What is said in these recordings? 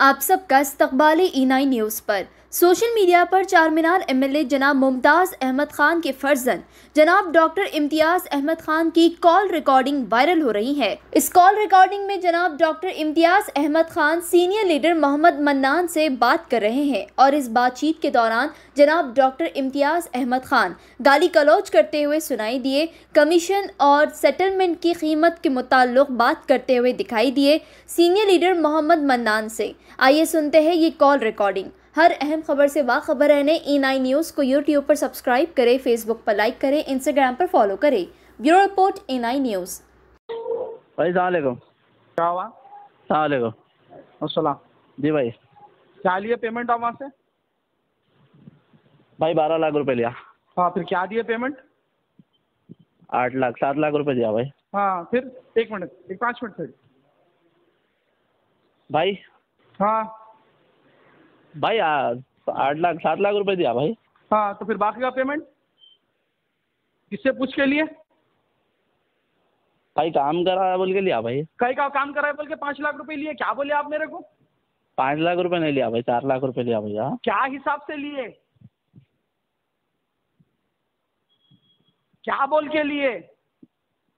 आप सबका इस्तकबाल E9 न्यूज़ पर। सोशल मीडिया पर चारमीनार एमएलए जनाब मुमताज़ अहमद खान के फर्जंद जनाब डॉक्टर इम्तियाज़ अहमद खान की कॉल रिकॉर्डिंग वायरल हो रही है। इस कॉल रिकॉर्डिंग में जनाब doctor Imtiaz Ahmad Khan senior leader Mohammad Mannan से बात कर रहे हैं और इस बातचीत के दौरान जनाब डॉक्टर इम्तियाज़ अहमद खान गाली गलौज करते हुए सुनाई दिए। कमीशन और सेटलमेंट की कीमत के मुताल्लिक बात करते हुए दिखाई दिए सीनियर लीडर मोहम्मद मन्नान से। आइए सुनते हैं ये कॉल रिकॉर्डिंग। हर अहम खबर से बाखबर रहने E9 न्यूज़ को यूट्यूब पर सब्सक्राइब करें, फेसबुक पर लाइक करें, इंस्टाग्राम पर फॉलो करें। Bureau report E9 news. भाई सलाम। क्या हुआ? सलाम। अस्सलाम। जी भाई, क्या लिए पेमेंट आप वहाँ से? भाई 12 लाख रुपए लिया। हाँ, फिर क्या दिए पेमेंट? 8 लाख 7 लाख रुपए दिया भाई। हाँ, फिर 1 मिनट, 5 मिनट फिर। भाई हाँ भाई 8 लाख 7 लाख रुपए दिया भाई। हाँ, तो फिर बाकी का पेमेंट किससे पूछ के लिए? भाई काम करा बोल के लिया भाई। कहीं का काम करा है बोल के 5 लाख रुपए लिए? क्या बोले आप मेरे को? 5 लाख रुपए नहीं लिया भाई, 4 लाख रुपए लिया भैया। क्या हिसाब से लिए? क्या बोल के लिए?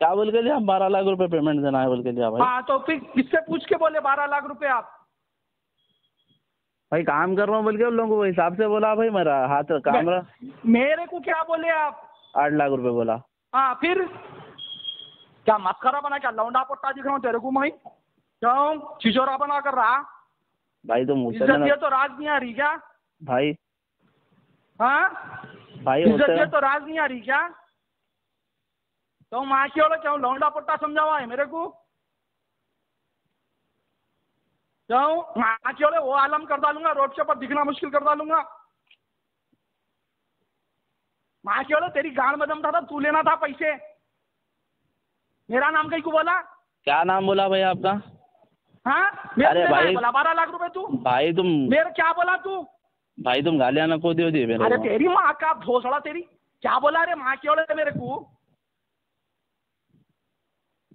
क्या बोल के लिया? 12 लाख रुपए पेमेंट देना है बोल के लिया भाई। हाँ, तो फिर किससे पूछ के बोले 12 लाख रुपए आप? भाई काम कर रहा हूँ बोल के उन लोगों को हिसाब से बोला भाई। मेरा हाथ काम रहा। मेरे को क्या बोले आप? 8 लाख रुपए बोला। हाँ, फिर क्या मस्करा बना? क्या लौंडा पोट्टा दिख रहा हूँ तेरे को? मैं क्यों छिछोरा बना कर रहा? भाई तुम मुझसे इज्जत ये तो राज नहीं आ रही क्या? भाई हाँ, भाई इज्जत ये तो राज नहीं आ रही क्या? तो माँ की ओर क्यों लौंडा पोट्टा समझा हुआ है मेरे को? क्यों माँ की ओर वो आलम कर डालूंगा, रोड के ऊपर दिखना मुश्किल कर डालूंगा। माँ की ओर तेरी गांड में दम था तू लेना था पैसे। मेरा नाम कहीं को बोला? क्या नाम बोला भाई आपका? हाँ, अरे भाई बोला 12 लाख रुपए तू? भाई तुम मेरे क्या बोला तू? भाई तुम गालियां नको दियो दी मेरे अरे को। तेरी माँ का भोसड़ा तेरी। क्या बोला रे माँ की ओर मेरे को?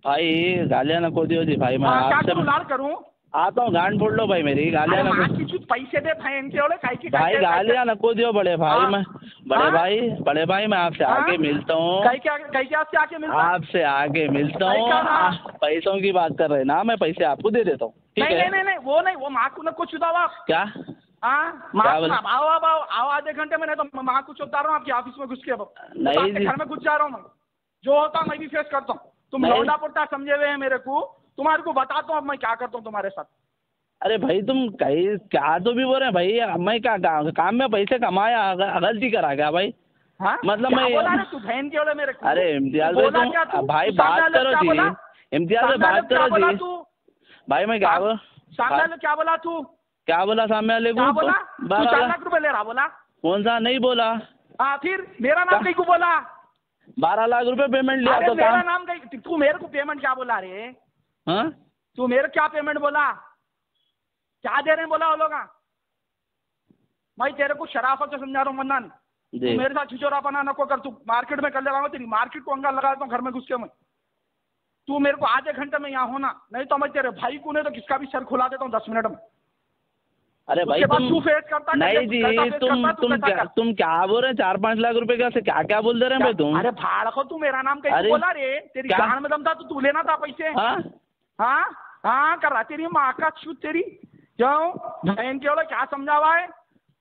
भाई गालियां नको दियो दी भाई। मैं क्या आपसे करूँ? लाल करूँ? आता हूँ, गांड फोड़ लो भाई मेरी। गालियां अरे माँ नको की चुत पैसे दे बहन के ओर की भाई, गालियां नको दियो बड़े भाई। हाँ? मैं बड़े भाई मैं आपसे हाँ? आके मिलता हूँ। कहीं क्या से आके मिलता? आपसे आके मिलता कहीं का ना? हूँ। पैसों की बात कर रहे हैं ना, मैं पैसे आपको दे देता हूँ। ठीक नहीं है? नहीं नहीं वो नहीं, वो माँ को न कुछ चुदावा। क्या? हाँ, क्या बोले? आओ आधे घंटे में, नहीं तो माँ को चुदा रहा हूँ आपके ऑफिस में घुस के। अब नहीं जी। घर में घुस जा रहा हूँ मैं। जो होता मैं भी फेस करता हूँ। तुम नहीं। लौंडा पुट्टा समझे हुए हैं मेरे को। तुम्हारे को बताता हूँ अब मैं क्या करता हूँ तुम्हारे साथ। अरे भाई तुम कहीं क्या तो भी बोल रहे हैं भाई। मैं क्या काम में पैसे कमाया, गलती करा क्या भाई? हाँ? मतलब क्या मैं बोला रे तू बहन के ओले मेरे को? अरे इम्तियाज बोला भाई क्या तू? तुम भाई तू बात सामने करो क्या जी। बोला? इम्तियाज भाई सामने बात क्या करो बोला जी। तू? भाई मैं क्या सामने वाले क्या बोला तू? क्या बोला सामने वाले को? क्या बोला? तू 4 12 लाख रुपए ले रहा बोला? कौन सा नहीं बोला? हाँ, फिर मेरा नाम कहीं को बोला? 12 लाख रुपए पेमेंट लिया अरे तो मेरा काम। नाम कहीं, तू मेरे को पेमेंट क्या बोला रे? हाँ तू मेरे क्या पेमेंट बोला? क्या दे रहे हैं बोला वो लोग? मैं तेरे को शराफत से समझा रहा हूँ मन्नान। तू जी। मेरे साथ छिचोरापना नको कर। तू मार्केट में कर ले रहा हूँ, तेरी मार्केट को अंगा लगा देता हूँ घर में घुस के मैं। तू मेरे को आधे घंटे में यहाँ होना, नहीं तो मैं तेरे भाई को नहीं तो किसका भी सर खुला देता हूँ 10 मिनट में। अरे भाई उसके बाद तुम तू फेस करता है, नहीं जी। तुम क्या बोल रहे हैं? 4-5 लाख रुपए का से क्या क्या बोल दे रहे हैं भाई तुम? अरे भाड़ को, तू मेरा नाम कहीं बोला रे? तेरी क्या? गान में दम था तो तू लेना था पैसे। हाँ हाँ हाँ कर रहा तेरी माँ का छूत तेरी। क्यों बहन के क्या समझा हुआ है?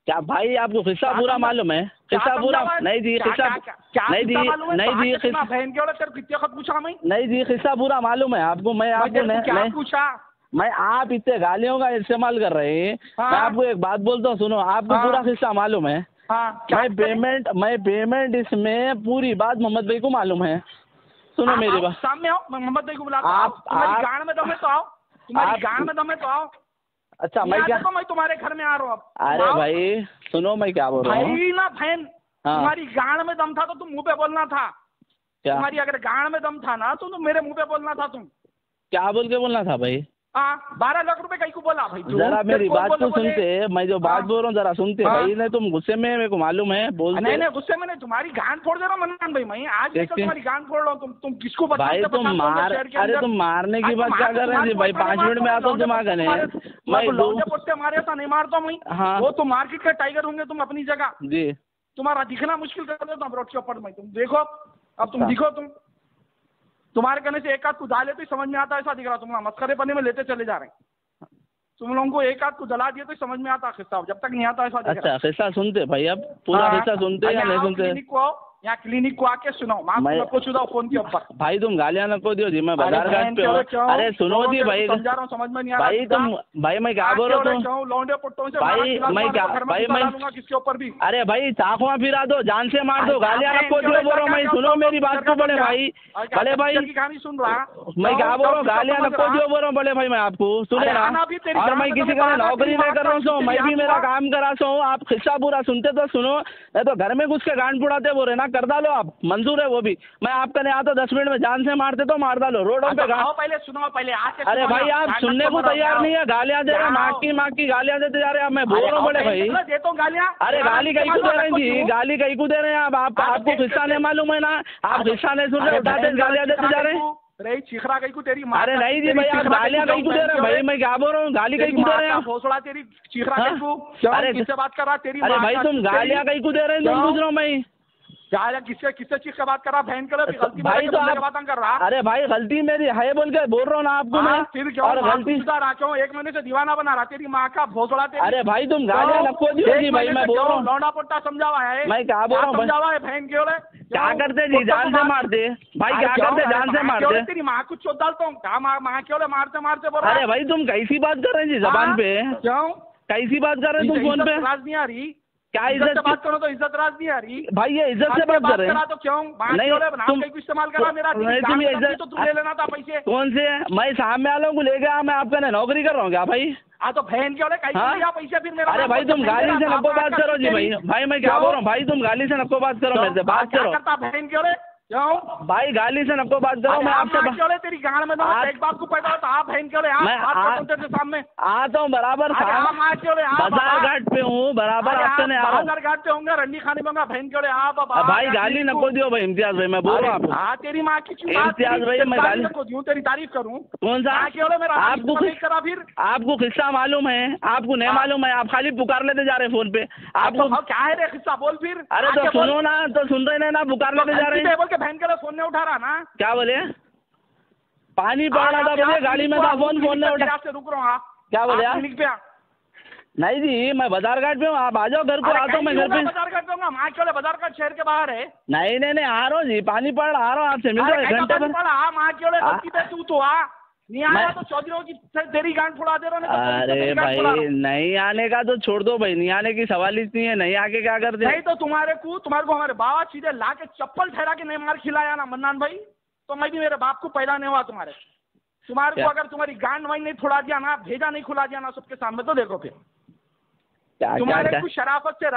क्या भाई आपको किस्सा पूरा मालूम है? किस्सा पूरा नहीं जी। किस्सा नहीं जी। नहीं जी। बहन के तेरे कितने खत पूछा मैं? नहीं जी, किस्सा पूरा मालूम है आपको। मैं आपको क्या पूछा? मैं आप इतने गालियों का इस्तेमाल कर रहे हैं। मैं आपको एक बात बोलता हूँ, सुनो। आपको पूरा किस्सा मालूम है? मैं पेमेंट इसमें पूरी बात मोहम्मद भाई को मालूम है। सुनो मेरी बात। सामने आओ, मैं मोहम्मद भाई को बुलाता हूँ। तुम्हारी गांड में दम है तो आओ। तुम्हारी गांड में दम है तो आओ। अच्छा मैं क्या? मैं तुम्हारे घर में आ रहा हूँ अब। अरे भाई सुनो, मैं क्या बोल रहा हूँ भाई ना बहन। तुम्हारी गांड में दम था तो तुम मुंह पे बोलना था। क्या? तुम्हारी अगर गांड में दम था ना तो तुम मेरे मुंह पे बोलना था। तुम क्या बोल के बोलना था भाई? हाँ 12 लाख रुपए कहीं को बोला भाई? जरा मेरी बात तो सुनते, मैं जो बात बोल रहा हूँ जरा सुनते भाई। नहीं तुम गुस्से में, मेरे को मालूम है बोलते। नहीं गुस्से में नहीं, तुम्हारी गांड फोड़ दे रहा हूँ मन्नान भाई। मैं आज तुम्हारी गांड फोड़ रहा हूँ। तुम किसको भाई तुम मार, अरे तुम मारने की बात क्या कर रहे हैं भाई? 5 मिनट में आता हूँ दिमाग है। मैं लौंडे पोस्टे मारे था नहीं मारता मैं। हाँ वो तुम मार्केट के टाइगर होंगे तुम अपनी जगह जी। तुम्हारा दिखना मुश्किल कर देता हूँ रोड के ऊपर में। तुम देखो अब तुम दिखो, तुम्हारे कहने से एक आध को डाले तो समझ में आता ऐसा दिख रहा। तुम मस्करे पने में लेते चले जा रहे हैं। तुम लोगों को एक आध को जला दिया तो समझ में आता किस्सा, जब तक नहीं आता ऐसा दिख रहा। अच्छा किस्सा सुनते भाई? अब पूरा किस्सा सुनते या नहीं सुनते? यहाँ क्लिनिक को आके सुनाओ। मैं पूछ रहा हूँ फोन के ऊपर। भाई तुम गालियाँ नको दियो जी, मैं बाजार घाट पे हूँ। अरे सुनो जी भाई, समझा रहा हूँ समझ में नहीं आ रहा भाई तुम, भाई मैं क्या बोल रहा हूँ लौंडे पुट्टों से भाई, मैं क्या भाई मैं किसके ऊपर भी। अरे भाई चाकुआ फिरा दो, जान से मार दो, गालियाँ नको दियो बोल रहा हूँ मैं। सुनो मेरी बात को बड़े भाई, बड़े भाई की कहानी सुन रहा। मैं क्या बोल रहा हूँ, गालियाँ नको दियो बोल रहा हूँ बड़े भाई। मैं आपको सुने ना, और मैं किसी का नौकरी नहीं कर रहा हूँ, मैं भी मेरा काम करा हूँ। आप किस्सा पूरा सुनते तो सुनो, नहीं तो घर में घुस के गांड पुड़ाते बोल रहे ना, कर डालो आप, मंजूर है वो भी। मैं आपका नहीं आता 10 मिनट में, जान से मारते तो मार डालो रोडों पे। पहले सुनो, पहले अरे भाई आप सुनने को तैयार नहीं है, गालियाँ दे रहे, माँ की गालियाँ देते जा रहे हैं। मैं बोल रहा हूँ बड़े भाई, देता हूँ गालियाँ। अरे गाली कहीं को दे रहे हैं जी, गाली कहीं को दे रहे हैं आप? आपको किस्सा नहीं मालूम है ना? आप किस्सा नहीं सुन रहे, उठाते गालियाँ देते जा रहे हैं। रही चिखरा कहीं को तेरी। अरे नहीं जी भाई, आप गालियाँ कहीं को दे रहे हैं भाई। मैं क्या बोल रहा हूँ, गाली कहीं को दे रहे हैं? भोसड़ा तेरी चिखरा कहीं को। अरे किससे बात कर रहा तेरी? अरे भाई तुम गालियाँ कहीं को दे रहे हैं, तुम पूछ रहा हूँ मैं। किससे चीज का बात कर रहा? बहन कर गलती भाई तो आप बात कर रहा। अरे भाई गलती मेरी है बोल के बोल रहा हूँ ना आपको मैं। फिर क्यों और गलती सुधारा क्यों? 1 महीने से दीवाना बना रहा तेरी माँ का भोसड़ा तेरी। अरे भाई तुम गालियाँ नको दियो जी भाई, मैं बोल रहा हूँ। लौंडा पोट्टा समझावा है। मैं क्या बोल रहा हूँ, समझावा है बहन क्यों? क्या करते जी? जान से मारते भाई, क्या करते? जान से मारते। तेरी माँ को चोट डालता हूँ क्या? माँ क्यों मारते मारते बोल रहा? अरे भाई तुम कैसी बात कर रहे हैं जी जबान पे? क्यों कैसी बात कर रहे हैं तुम फोन पे? राज नहीं आ रही क्या इज्जत से बात करो तो इज्जत राज नहीं आ रही भाई? ये इज्जत से बात कर रहे हैं तो क्यों? नहीं तुम इस्तेमाल करा मेरा तुम ये इज्जत तो तुम ले लेना था पैसे। कौन से? मैं सामने वालों को ले गया, मैं आपका नौकरी कर रहा हूँ क्या भाई? हाँ तो बहन के वाले कहीं पैसे फिर मेरा। अरे भाई तुम गाली से नको बात करो जी भाई। भाई मैं क्या बोल रहा हूँ भाई, तुम गाली से नको बात करो मेरे से, बात करो। बहन के वाले क्यों भाई? गाली से नको बात करो। मैं आपसे तेरी गाड़ में एक बात को पैदा होता आप बहन के वाले सामने आता हूँ बराबर, बाजार घाट पे हूँ बराबर, आपसे नहीं बाजार घाट पे होंगे, रंडी खाने में बहन के वाले आप। भाई गाली नको दियो भाई इम्तियाज भाई, मैं बोल रहा हूँ। हाँ तेरी माँ की इम्तियाज भाई, मैं गाली को दूँ तेरी तारीफ करूँ? कौन सा? आपको फिर आपको किस्सा मालूम है? आपको नहीं मालूम है? आप खाली पुकार लेते जा रहे फोन पे। आपको क्या है रे किस्सा? बोल फिर। अरे तो सुनो ना, तो सुन रहे ना, पुकार लेते जा रहे हैं। बहन के फोन नहीं उठा रहा ना? क्या बोले? पानी पड़ रहा था बोले, गाड़ी में था, फोन नहीं उठा। रुक रहा हूँ। क्या बोले? नहीं जी मैं बाजार घाट पे हूँ, आप आ जाओ घर को। आता हूँ मैं घर पे। बाजार घाट पे हूँ? माँ के बाजार घाट शहर के बाहर है। नहीं आ रहा हूँ जी, पानी पड़ रहा, आ रहा हूँ आपसे मिल रहा है घंटे में। माँ के तू तो आ नहीं आया तो चौधरी की तेरी गांड फोड़ा दे रहा। अरे भाई नहीं आने का तो छोड़ दो भाई, नहीं आने की सवाल ही नहीं है। नहीं आके क्या करते? नहीं तो तुम्हारे को हमारे बाबा सीधे ला के चप्पल ठहरा के नहीं मार खिलाया ना मन्नान भाई, तो मैं भी मेरे बाप को पैदा नहीं हुआ तुम्हारे को। अगर तुम्हारी गांड वाइन नहीं फोड़ा दिया ना, भेजा नहीं खुला दिया ना सबके सामने, तो देखो फिर तुम्हारे को शराफत से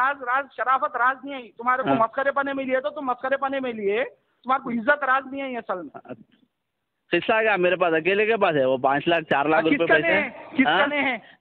शराफत राज नहीं है। तुम्हारे को मस्करे पने में लिए तो तुम मस्करे पने में लिए, तुम्हारे को इज्जत राज नहीं है असल में। किस्सा क्या मेरे पास अकेले के पास है? वो 5 लाख 4 लाख रुपए पैसे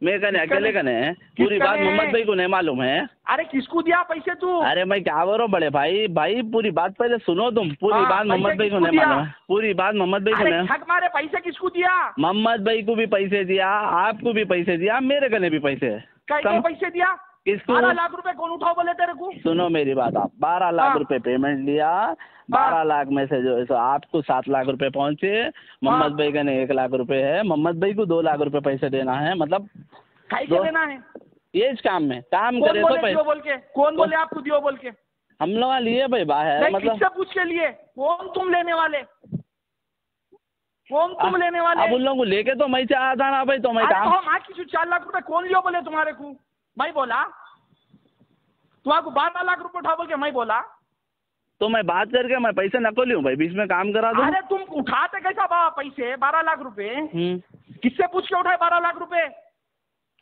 मेरे कने अकेले कने है। पूरी बात मोहम्मद भाई को नहीं मालूम है। अरे किसको दिया पैसे तू? अरे मैं क्या बोल रहा हूँ बड़े भाई पूरी बात पहले सुनो तुम। पूरी बात मोहम्मद भाई को नहीं मालूम है। पूरी बात मोहम्मद भाई को नहीं। हमारे पैसे किसको दिया? मोहम्मद भाई को भी पैसे दिया, आपको भी पैसे दिया, मेरे कने भी पैसे। पैसे दिया? किसको? 12 लाख रुपए कौन उठाओ बोले तेरे को? सुनो मेरी बात, आप 12 लाख रुपए पेमेंट लिया। 12 लाख में से जो आपको 7 लाख रुपए पहुंचे, मोहम्मद भाई का 1 लाख रुपए है, मोहम्मद भाई को 2 लाख रुपए पैसे देना है। मतलब कैसे देना है? ये इस काम में काम करे तो पैसे बोल के कौन बोले आपको दियो बोल के? हम लोग लिए भाई बाहर, मतलब किससे पूछ के लिए? कौन तुम लेने वाले? कौन तुम लेने वाले? अब उन लोगों को लेके तो मैं चाहा था ना भाई, तो मैं काम। माँ की 4 लाख रुपए कौन लियो बोले तुम्हारे को? मैं बोला तुम्हारे 12 लाख रुपए उठा बोल के मैं बोला, तो मैं बात करके मैं पैसे नको लूँ भाई, बीच में काम करा दूं। अरे तुम उठाते कैसा बाबा पैसे? 12 लाख रुपए किससे पूछ के उठाए? 12 लाख रुपए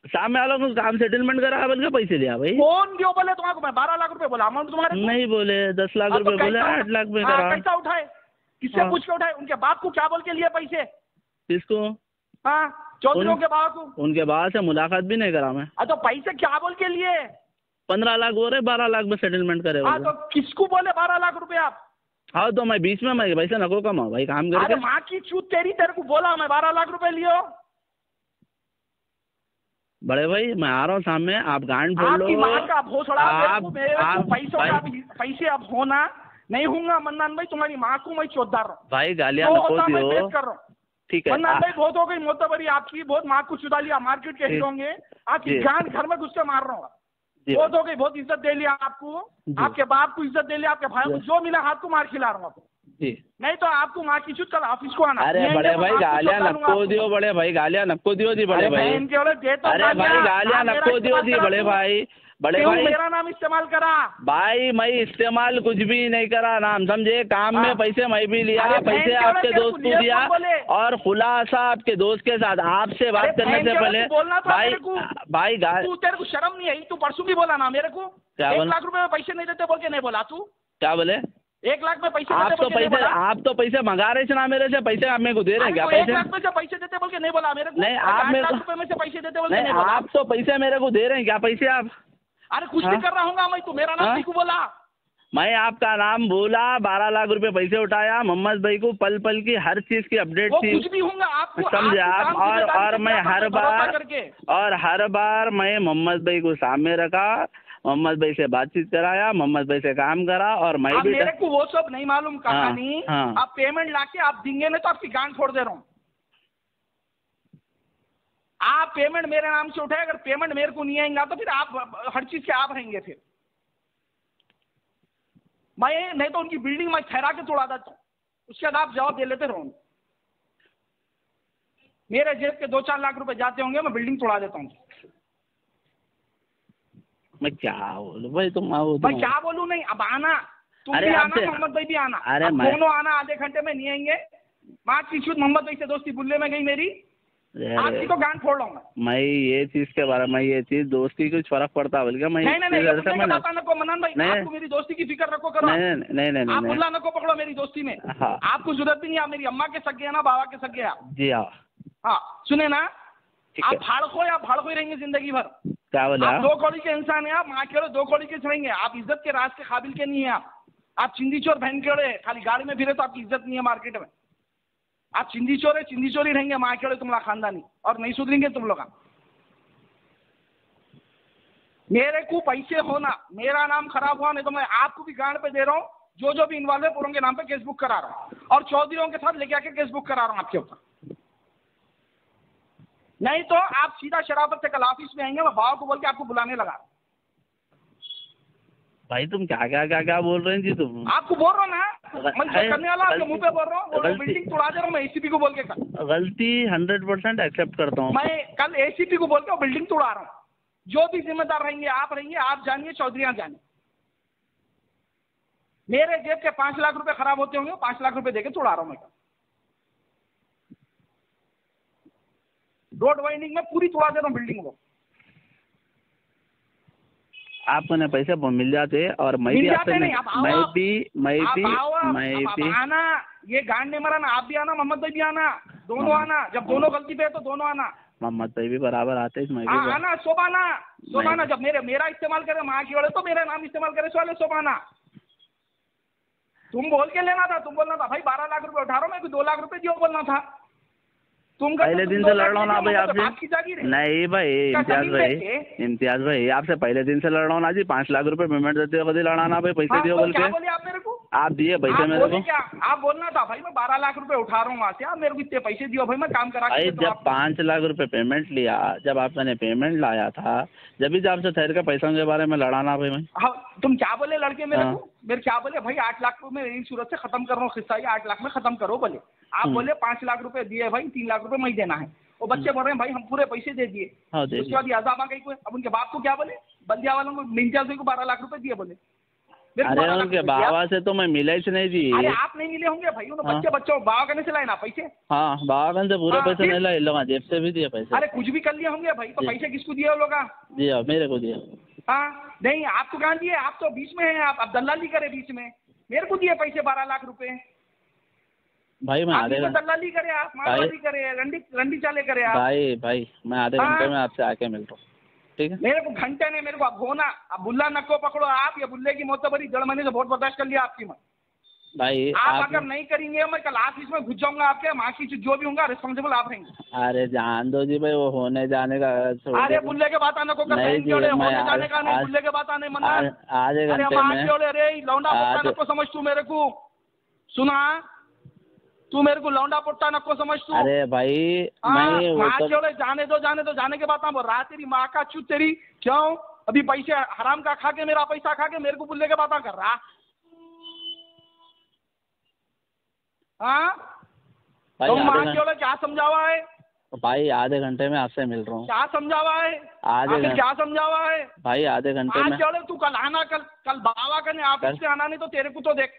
सामने वालों को काम सेटलमेंट करा बोल के पैसे लिया भाई। कौन दियो बोले तुम्हारे? मैं 12 लाख रुपए बोला अमाउंट तुम्हारे? नहीं बोले 10 लाख रुपए बोले, 8 लाख में करा। कैसा उठाए? किससे पूछ के उठाए? उनके बाप को क्या बोल के लिए पैसे? किसको? हाँ चौधरी के बाबा को? उनके बाबा से मुलाकात भी नहीं करा मैं। तो पैसे क्या बोल के लिए? 15 लाख बोल रहे, 12 लाख में सेटलमेंट करे। हाँ तो किसको बोले 12 लाख रुपए आप? हाँ तो मैं बीच में मैं पैसे नको कमाओ भाई, काम करके। अरे माँ की चूत तेरी, तेरे को बोला मैं 12 लाख रुपए लियो। बड़े भाई मैं आ रहा हूँ सामने, आप गांड फोड़ लो। आपकी माँ का भोसड़ा, पैसे अब होना नहीं होगा मन्नान भाई, तुम्हारी माँ को मैं चौधार रहा हूँ भाई, गालियाँ नको दियो। ठीक है मन्नान भाई, बहुत हो गई मोतबरी आपकी, बहुत माँ को चुदा लिया, मार्केट के होंगे आपकी जान घर में घुस के मार रहा हूँ। बहुत हो गई, बहुत इज्जत दे लिया आपको, आपके बाप को इज्जत दे लिया, आपके भाई को जो मिला हाथ को मार खिला रहा हूँ आपको। नहीं तो आपको माँ की चुत कल ऑफिस को आना। अरे बड़े भाई गालियाँ नको दियो, बड़े भाई गालियाँ नको दियो जी बड़े भाई। अरे भाई गालियाँ नको दियो जी बड़े भाई। बड़े भाई मेरा नाम इस्तेमाल करा भाई, मैं इस्तेमाल कुछ भी नहीं करा नाम, समझे? काम में पैसे मैं भी लिया, पैसे आपके दोस्त को दिया, और खुलासा आपके दोस्त के साथ आपसे बात करने से पहले भाई तू, तेरे को शर्म नहीं आई? तू परसों भी बोला ना मेरे को 1 लाख रुपए में पैसे नहीं देते बोल के नहीं बोला तू? क्या बोले? 1 लाख में पैसे आप तो पैसे मंगा रहे थे ना मेरे से, पैसे आप मेरे को दे रहे हैं क्या? 1 लाख में से पैसे देते बोल के नहीं बोला मेरे को? नहीं, आप मेरे 8 लाख रुपए में से पैसे देते बोल के नहीं बोला? आप तो पैसे मेरे को दे रहे हैं क्या? पैसे आप? अरे कुछ नहीं कर रहा हूँ मैं, तू मेरा नाम नहीं बोला। मैं आपका नाम बोला, 12 लाख रुपए पैसे उठाया मोहम्मद भाई को, पल पल की हर चीज की अपडेट थी। कुछ भी होगा आपको, समझे आप? और मैं हर बार मैं मोहम्मद भाई को सामने रखा, मोहम्मद भाई से बातचीत कराया, मोहम्मद भाई से काम करा, और मैं भी मेरे को वो सब नहीं मालूम कहानी। आप पेमेंट लाके आप देंगे नहीं तो आपकी गांड फोड़ दे रहा हूँ। आप पेमेंट मेरे नाम से उठाए, अगर पेमेंट मेरे को नहीं आएगा तो फिर आप हर चीज के आप रहेंगे। फिर मैं नहीं तो उनकी बिल्डिंग मैं ठहरा के तोड़ा देता हूँ, उसके बाद आप जवाब दे लेते रहो। मेरे जेब के 2-4 लाख रुपए जाते होंगे, मैं बिल्डिंग तोड़ा देता हूँ। मैं क्या बोलूं भाई, तुम आओ। मैं क्या बोलूं? नहीं, अब आना, तुम भी आना, मोहम्मद भाई भी आना। अरे दोनों आना, आधे घंटे में नहीं आएंगे। माँ की छूट मोहम्मद भाई से दोस्ती बुल्ले में गई मेरी, आपकी तो गांड फोड़ लूंगा मैं। ये चीज के बारे में, ये चीज दोस्ती कुछ फर्क पड़ता है बोल के मैं नहीं नको मनान भाई, आपको मेरी दोस्ती की फिक्र रखो करो। नहीं आप बुल्ला नको पकड़ो मेरी दोस्ती में। आपको जरूरत भी नहीं, आप मेरी अम्मा के सगे ना, बाबा के सगे आप। जी हाँ सुने ना, आप भाड़को ही रहेंगे जिंदगी भर। क्या बोले? आप 2 कौड़ी के इंसान है, आप माँ के 2 कौड़ी के रहेंगे। आप इज्जत के राज के काबिल के नहीं है। आप चिंदी चोर बहन के खाली गाड़ी में फिरे तो आपकी इज्जत नहीं है मार्केट में। आप चिंदी चोर है, चिंदी चोर ही रहेंगे माँ के तुम्हारा खानदानी, और नहीं सुधरेंगे तुम लोग। मेरे को पैसे होना, मेरा नाम खराब हुआ नहीं तो मैं आपको भी गांड पे दे रहा हूँ। जो भी इन्वॉल्व है पूरों के नाम पे केस बुक करा रहा हूँ, और चौधरीयों के साथ लेके आके केस बुक करा रहा हूँ आपके ऊपर। नहीं तो आप सीधा शराफत से कल ऑफिस में आएंगे, मैं बाबा को बोल के आपको बुलाने लगा। भाई तुम क्या बोल रहे हैं जी? तुम आपको बोल रहा हूँ ना, मैं करने वाला आपके मुंह पे बोल रहा हूँ। बिल्डिंग तोड़ा दे रहा हूँ मैं एसीपी को बोल के। गलती 100% एक्सेप्ट करता हूँ मैं। कल एसीपी को बोल के बिल्डिंग तोड़ा रहा हूँ। जो भी जिम्मेदार रहेंगे, आप जानिए, चौधरीयाँ जानिए। मेरे जेब के 5 लाख रुपए खराब होते होंगे, 5 लाख रुपए देके तोड़ा रहा हूँ मैं। रोड वाइंडिंग में पूरी तोड़ा दे रहा हूँ बिल्डिंग को। आपको ना पैसे मिल जाते, और मैं भी आना। ये गांड नहीं मरा ना, आप भी आना, मोहम्मद भाई भी आना, दोनों आना। जब दोनों गलती पे है तो दोनों आना। मोहम्मद भाई भी बराबर आते हैं, मैं भी आना। सोबाना जब मेरा इस्तेमाल करे माँ की वाले, तो मेरा नाम इस्तेमाल करे सवाल सोबाना। तुम बोल के लेना था, तुम बोलना था भाई 12 लाख रुपए उठा रहा हूँ, मेरे को 2 लाख रुपए दियो बोलना था। तुम पहले दिन से लड़ रहा हूँ ना भाई आपसे। नहीं भाई इम्तियाज भाई आपसे पहले दिन से लड़ रहा हूँ ना जी। 5 लाख रुपए पेमेंट देते हो, कभी लड़ाना भाई, पैसे दियो बोल के। आप मेरे को आप दिए पैसे मेरे को? क्या आप बोलना था भाई मैं 12 लाख रुपए उठा रहा हूँ वहाँ से, आप मेरे को इतने पैसे दियो भाई, मैं काम करा। भाई जब 5 लाख रुपए पेमेंट लिया, जब आपने पेमेंट लाया था, जब भी आपसे ठहर के पैसों के बारे में लड़ाना भाई मैं। हाँ तुम क्या बोले लड़के मेरे को? मेरे क्या बोले भाई 8 लाख में मेरी सूरत से खत्म कर रहा हूँ किस्सा, 8 लाख में खत्म करो बोले। आप बोले 5 लाख रुपए दिए भाई, 3 लाख रुपए मैं देना है। वो बच्चे बोल रहे हैं भाई हम पूरे पैसे दे दिए। उसके बाद यादाबा गई कोई, अब उनके बाप को क्या बोले? बल्दिया वालों को, निंजा को 12 लाख रुपए दिए बोले। अरे उनके बाबा से तो मैं मिला ही नहीं जी। अरे आप नहीं मिले होंगे भाई, उन्होंने बच्चों बाबा करने से लाए ना पैसे। हाँ बाबा से पूरे पैसे नहीं लाए, लोग जेब से भी दिए पैसे। अरे कुछ भी कर लिए होंगे भाई, तो पैसे किसको दिए वो लोग? दिया मेरे को दिया। हाँ नहीं आपको कहाँ दिए? आप तो बीच में हैं, आप दलाली करे बीच में। मेरे को दिए पैसे 12 लाख रुपए। भाई मैं आधे घंटे दलाली करे आप, मालवाड़ी करे, रंडी चाले करे आप। भाई मैं आधे घंटे में आपसे आके मिलता हूँ, ठीक है? मेरे को घंटे नहीं, मेरे को अब होना, अब बुल्ला नक्को पकड़ो आप, या बुल्ले की मोतबरी 1.5 महीने से बहुत बर्दाश्त कर लिया आपकी मैं। भाई आप अगर नहीं करेंगे मैं कल ऑफिस में घुस जाऊंगा आपके, माँ की जो भी होगा रिस्पॉन्सिबल आप रहेंगे। अरे जान दो जी भाई, वो होने जाने का अरे बुल्ले के बात आने को कर, होने जाने का नहीं, बुल्ले के बात आने मना। आधे घंटे में अरे लौंडा पोट्टा नको समझ तू मेरे को, सुना तू मेरे को लौंडा पोट्टा नको समझ तू। अरे भाई जाने दो जाने के बाद रात तेरी माँ का चूत तेरी, क्यों अभी पैसे हराम का खा के, मेरा पैसा खा के मेरे को बुल्ले के बात कर रहा। हाँ तो माँ क्या समझावा है भाई? आधे घंटे में आपसे मिल रहा हूँ। क्या समझावा है? क्या समझावा है भाई? आधे घंटे में तू कल आना, कल बाबा करने ऑफिस से आना, नहीं तो तेरे को तो देख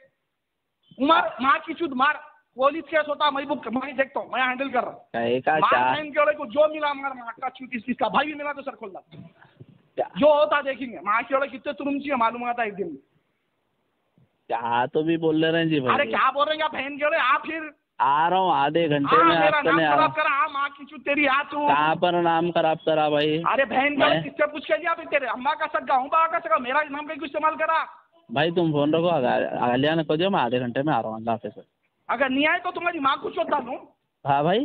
उमर माँ की चुद मार, पुलिस केस होता मैं देखता हूँ, मैं हैंडल कर रहा हूँ। को जो मिला मार माँ का चुत, इसका भाई भी मिला तो सर खोल जो होता देखेंगे। माँ के कितने तुरंत चाहिए मालूम आता एक दिन में। क्या तो भी बोल रहे हैं जी भाई? अरे क्या बोल रहे हैं आप? बहन के आप फिर आ रहा हूँ आधे घंटे में। मेरा नाम खराब करा, माँ की चुत तेरी आ तू कहाँ पर नाम खराब करा भाई? अरे बहन के किससे पूछ के आप तेरे अम्मा का सगा हूँ, बाबा का सगा, मेरा नाम कहीं इस्तेमाल करा। भाई तुम फोन रखो, अगलिया ने को दियो, मैं आधे घंटे में आ रहा हूँ ऑफिस से। अगर नहीं आए तो तुम्हारी माँ को चोट डालूं। हाँ भाई,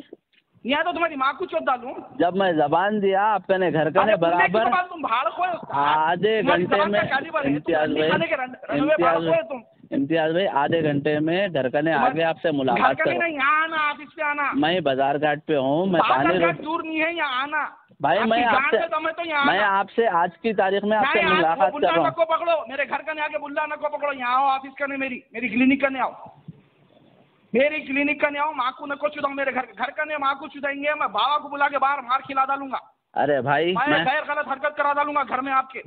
नहीं आए तो तुम्हारी माँ को चोट डालूं। जब मैं जबान दिया आपने घर का ने बराबर तुम भाड़ खोए आधे घंटे में। इम्तियाज भाई आधे घंटे में घर का ने आगे आपसे मुलाकात करो। नहीं आना, ऑफिस पे आना। मैं बाजार घाट पे हूँ, मैं पानी दूर नहीं है, यहाँ आना भाई। मैं आपसे आज की तारीख में आपसे मुलाकात कर रहा हूँ। पकड़ो मेरे घर का आगे, बुल्ला नको पकड़ो, यहाँ आओ ऑफिस करने, मेरी क्लिनिक करने आओ, मेरी क्लिनिक करने आओ। माँ को नको चुदाऊं, मेरे घर करने माँ को चुदाएंगे, मैं बाबा को बुला के बाहर मार खिला डालूंगा। अरे भाई मैं गैर गलत हरकत करा डालूंगा घर में आपके।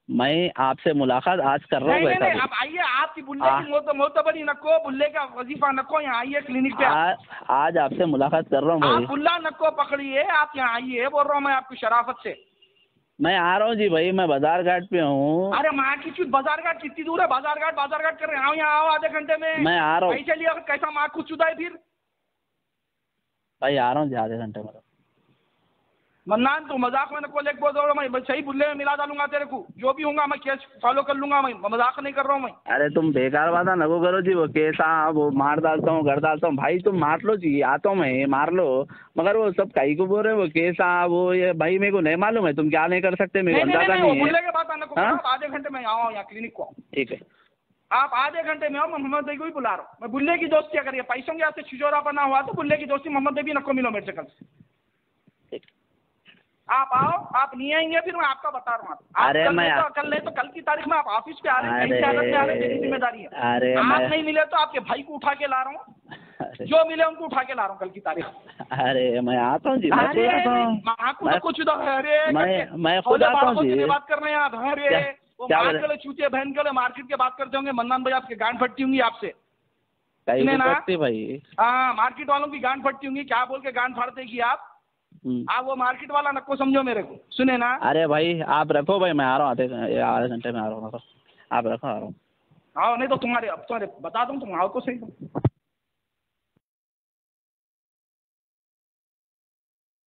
मैं आपसे मुलाकात आज कर रहा हूँ। नहीं, आप आइए, आपकी बुल्ले की मोतबरी नको, बुल्ले का वजीफा नको, यहाँ आइए क्लिनिक पे। आज आपसे मुलाकात कर रहा हूँ भाई। बुल्ला नको पकड़िए, आप यहाँ आइए, बोल रहा हूँ मैं आपकी शराफत से। मैं आ रहा हूँ जी भाई, मैं बाजार घाट पे हूँ। अरे माँ की चुत, बाजार घाट कितनी दूर है? बाजार घाट कर रहे हैं, यहाँ आओ आधे घंटे में। मैं आ रहा हूँ। पैसे लिया कैसा माँ को चुदाए फिर? भाई आ रहा हूँ जी आधे घंटे में। मन्नान तू मजाक में नको लेके बोल रहा हूँ, मैं सही बुल्ले में मिला डालूंगा तेरे को, जो भी होगा मैं केस फॉलो कर लूंगा, मैं मजाक नहीं कर रहा हूँ मैं। अरे तुम बेकार बात नको करो जी, वो केसा वो मार डालता हूँ, घर डालता हूँ भाई। तुम मार लो जी, आता हूँ मैं, मार लो, मगर वो सब कहीं को बोल रहे वो केसा वो ये भाई मेरे को नहीं मालूम है, तुम क्या नहीं कर सकते मेरे को अंदाजा नहीं है। बुल्ले के बाद आने को आधे घंटे में आओ यहाँ क्लिनिक को। ठीक है, आप आधे घंटे में आओ, मैं मोहम्मद भाई को ही बुला रहा हूँ। मैं बुल्ले की दोस्ती करिए, पैसों के आपसे छिजोरा बना हुआ तो बुल्ले की दोस्ती मोहम्मद भाई भी नको मिलो मेरे से कल। आप आओ, आप नहीं आएंगे फिर मैं आपका बता रहा हूँ। अरे मैं कल नहीं तो कल की तारीख में आप ऑफिस पे आ रहे हैं, मेरी जिम्मेदारी है। अरे आप नहीं मिले तो आपके भाई को उठा के ला रहा हूँ, जो मिले उनको उठा के ला रहा हूँ कल की तारीख। अरे मैं आता हूँ जी, माँ को कुछ मैं खुद आता हूँ जी। बात कर रहे हैं आप? अरे वो चूते बहन के मार्केट के बात करते होंगे, मन्नान भाई आपकी गांड फटती होंगी आपसे भाई। हाँ, मार्केट वालों की गांड फटती होंगी, क्या बोल के गांड फाड़ते की आप वो मार्केट वाला नको समझो मेरे को, सुने ना? अरे भाई आप रखो भाई, मैं आ रहा हूँ आधे घंटे में आ रहा हूँ, आप रखो, आ रहा हूँ। हाँ नहीं तो तुम्हारे बता दूँ, तुम आओ तो सही।